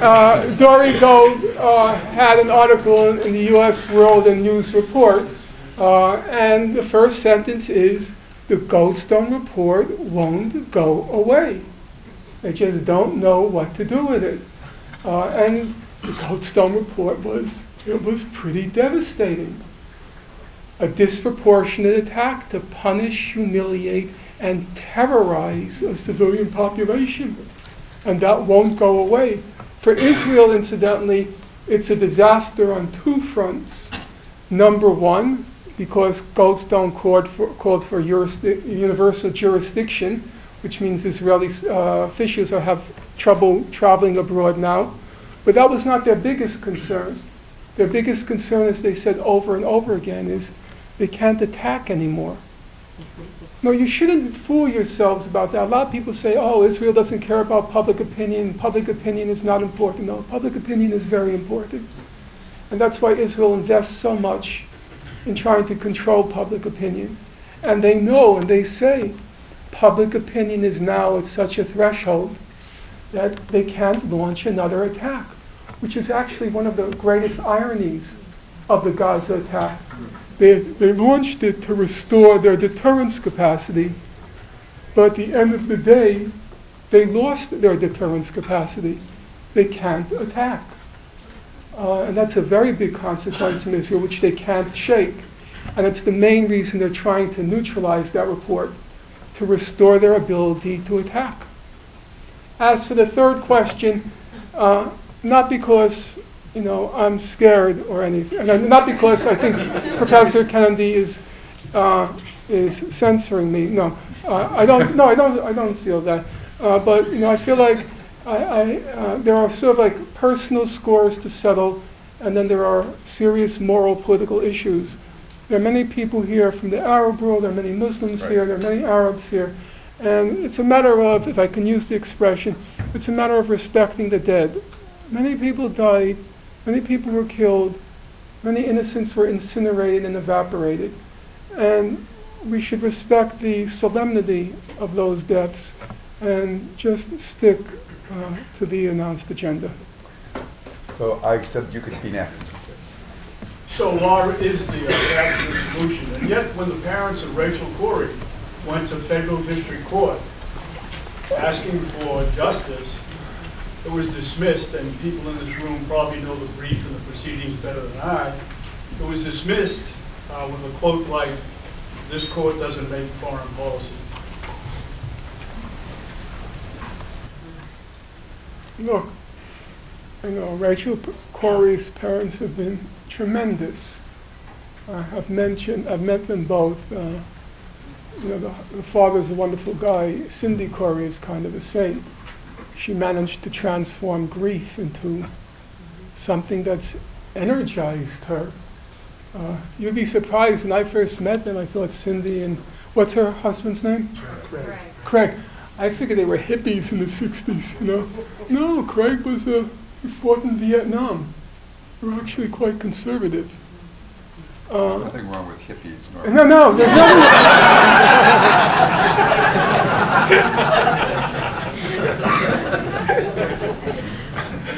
Dory Gold had an article in the U.S. World and News Report, and the first sentence is, the Goldstone report won't go away. They just don't know what to do with it. And the Goldstone report was pretty devastating. A disproportionate attack to punish, humiliate, and terrorize a civilian population. And that won't go away. For Israel, incidentally, it's a disaster on two fronts. Number one, because Goldstone called for universal jurisdiction, which means Israeli officials have trouble traveling abroad now. But that was not their biggest concern. Their biggest concern, as they said over and over again, is they can't attack anymore. No, you shouldn't fool yourselves about that. A lot of people say, oh, Israel doesn't care about public opinion. Public opinion is not important. No, public opinion is very important. And that's why Israel invests so much in trying to control public opinion. And they know, and they say, public opinion is now at such a threshold that they can't launch another attack, which is actually one of the greatest ironies of the Gaza attack. They launched it to restore their deterrence capacity, but at the end of the day, they lost their deterrence capacity. They can't attack. And that's a very big consequence in Israel, which they can't shake. And it's the main reason they're trying to neutralize that report, to restore their ability to attack. As for the third question, not because I'm scared or anything, and not because I think Professor Kennedy is censoring me. No, I don't feel that. But I feel like there are sort of like personal scores to settle, and then there are serious moral political issues. There are many people here from the Arab world. There are many Muslims here. There are many Arabs here, and it's a matter of, if I can use the expression, it's a matter of respecting the dead. Many people died. Many people were killed. Many innocents were incinerated and evaporated. And we should respect the solemnity of those deaths and just stick to the announced agenda. So I said you could be next. So law is the absolute solution. And yet when the parents of Rachel Corrie went to federal district court asking for justice, it was dismissed, and people in this room probably know the brief and the proceedings better than I. It was dismissed with a quote like, "This court doesn't make foreign policy." Look, Rachel Corrie's parents have been tremendous. I've met them both. The father's a wonderful guy. Cindy Corrie is kind of a saint. She managed to transform grief into something that's energized her. You'd be surprised, when I first met them, I thought Cindy and, what's her husband's name? Craig. I figured they were hippies in the 60s, No, Craig was, he fought in Vietnam. They were actually quite conservative. There's nothing wrong with hippies. No, there's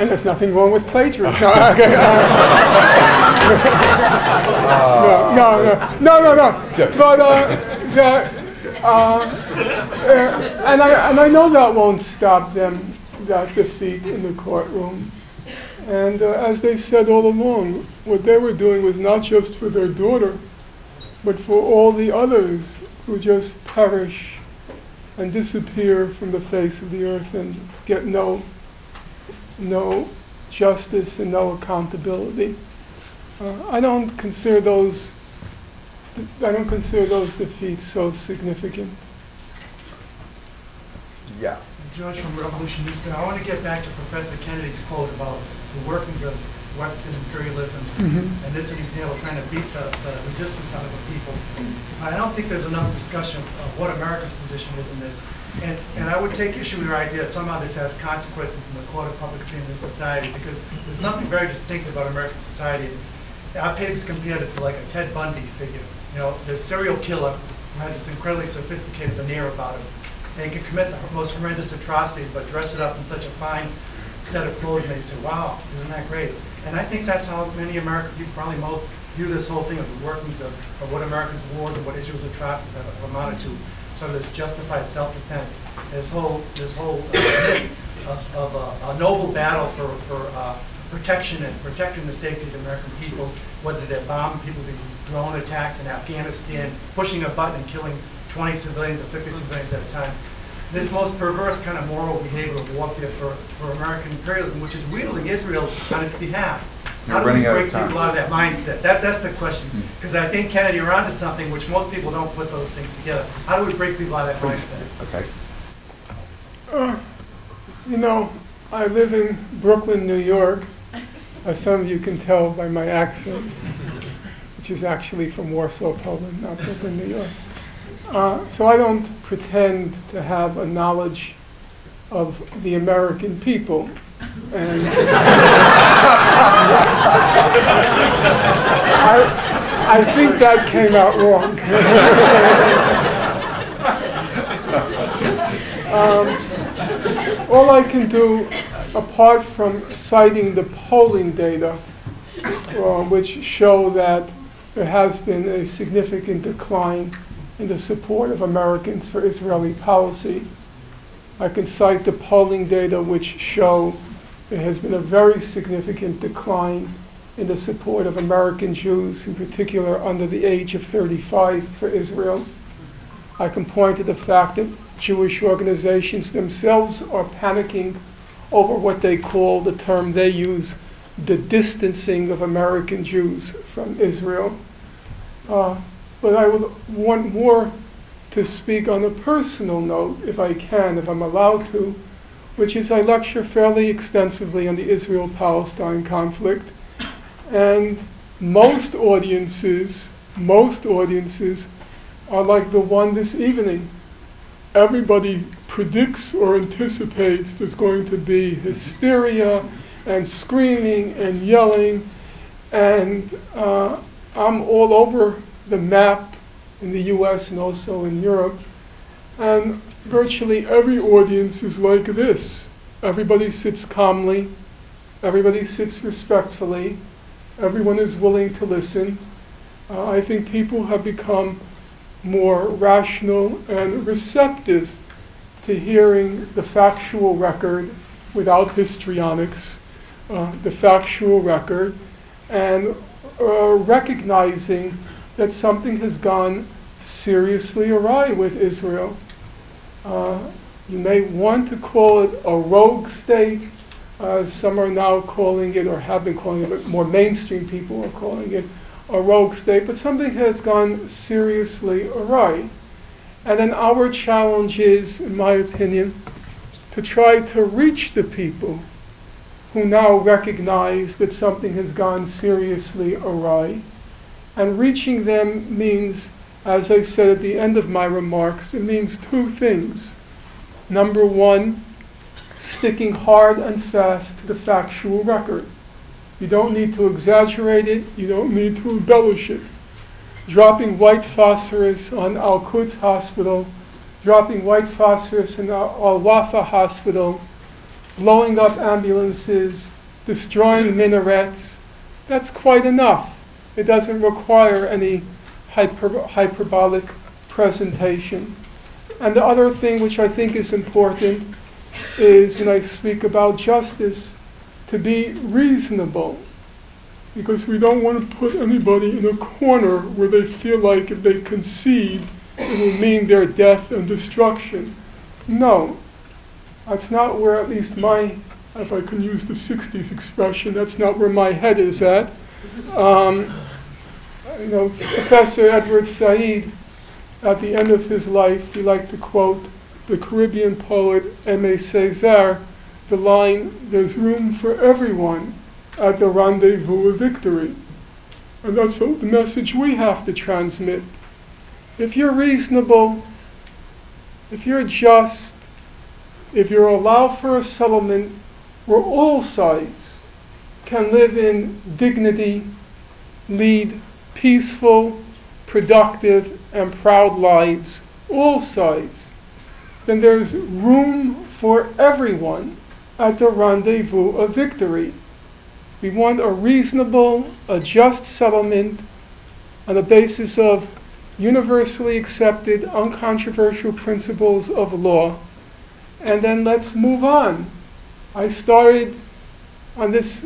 and there's nothing wrong with plagiarism. No. And I know that won't stop them, that defeat in the courtroom. And as they said all along, what they were doing was not just for their daughter, but for all the others who just perish and disappear from the face of the earth and get no justice and no accountability. I don't consider those defeats so significant. Yeah. George from Revolution Newspaper. I want to get back to Professor Kennedy's quote about the workings of Western imperialism, and this is an example of trying to beat the resistance out of the people. I don't think there's enough discussion of what America's position is in this. And I would take issue with your idea that somehow this has consequences in the court of public opinion in society, because there's something very distinctive about American society. Our papers compared it to like a Ted Bundy figure. The serial killer who has this incredibly sophisticated veneer about him. And he can commit the most horrendous atrocities, but dress it up in such a fine set of clothes and they say, wow, isn't that great? And I think that's how many American people probably most view this whole thing of the workings of what America's wars and what Israel's atrocities have amounted to. Sort of this justified self-defense, this whole myth of a noble battle for protection and protecting the safety of the American people, whether they're bombing people with these drone attacks in Afghanistan, pushing a button and killing 20 civilians or 50 civilians at a time. This most perverse kind of moral behavioral warfare for American imperialism, which is wielding Israel on its behalf. How do we break people out of that mindset? That's the question. Because I think, Kennedy, you're onto something which most people don't put those things together. How do we break people out of that mindset? Okay. You know, I live in Brooklyn, New York, as some of you can tell by my accent, which is actually from Warsaw, Poland, not Brooklyn, New York. So I don't pretend to have a knowledge of the American people. And I think that came out wrong. All I can do, apart from citing the polling data, which show that there has been a significant decline in the support of Americans for Israeli policy, I can cite the polling data which show there has been a very significant decline in the support of American Jews, in particular under the age of 35, for Israel. I can point to the fact that Jewish organizations themselves are panicking over what they call, the term they use, the distancing of American Jews from Israel. But I would want more to speak on a personal note, if I can, if I'm allowed to, which is I lecture fairly extensively on the Israel-Palestine conflict. And most audiences are like the one this evening. Everybody predicts or anticipates there's going to be hysteria and screaming and yelling. And I'm all over the map in the US and also in Europe. And virtually every audience is like this. Everybody sits calmly. Everybody sits respectfully. Everyone is willing to listen. I think people have become more rational and receptive to hearing the factual record without histrionics, the factual record, and recognizing that something has gone seriously awry with Israel. You may want to call it a rogue state. Some are now calling it, or have been calling it, but more mainstream people are calling it a rogue state, but something has gone seriously awry. And then our challenge is, in my opinion, to try to reach the people who now recognize that something has gone seriously awry. And reaching them means, as I said at the end of my remarks, it means two things. Number one, sticking hard and fast to the factual record. You don't need to exaggerate it. You don't need to embellish it. Dropping white phosphorus on Al-Quds Hospital, dropping white phosphorus in Al-Wafa Hospital, blowing up ambulances, destroying minarets, that's quite enough. It doesn't require any hyperbolic presentation. And the other thing which I think is important is, when I speak about justice, to be reasonable, because we don't want to put anybody in a corner where they feel like if they concede, it will mean their death and destruction. No, that's not where, at least if I can use the 60s expression, that's not where my head is at. Professor Edward Said, at the end of his life, he liked to quote the Caribbean poet Aimé Césaire, the line, "There's room for everyone at the rendezvous of victory." And that's the message we have to transmit. If you're reasonable, if you're just, if you allow for a settlement where all sides can live in dignity, lead peaceful, productive, and proud lives, all sides, then there's room for everyone at the rendezvous of victory. We want a reasonable, a just settlement on the basis of universally accepted, uncontroversial principles of law. And then let's move on. I started on this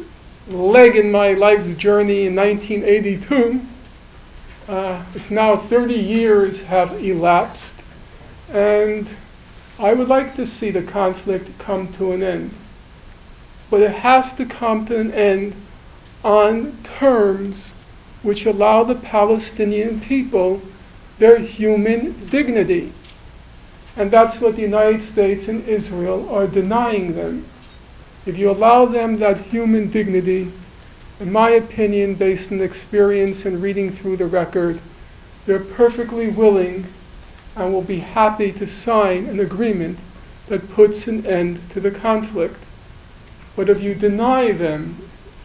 leg in my life's journey in 1982. It's now 30 years have elapsed, and I would like to see the conflict come to an end. But it has to come to an end on terms which allow the Palestinian people their human dignity. And that's what the United States and Israel are denying them. If you allow them that human dignity, in my opinion, based on experience and reading through the record, they're perfectly willing and will be happy to sign an agreement that puts an end to the conflict. But if you deny them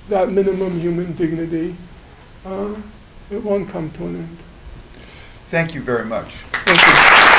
that minimum human dignity, it won't come to an end. Thank you very much. Thank you.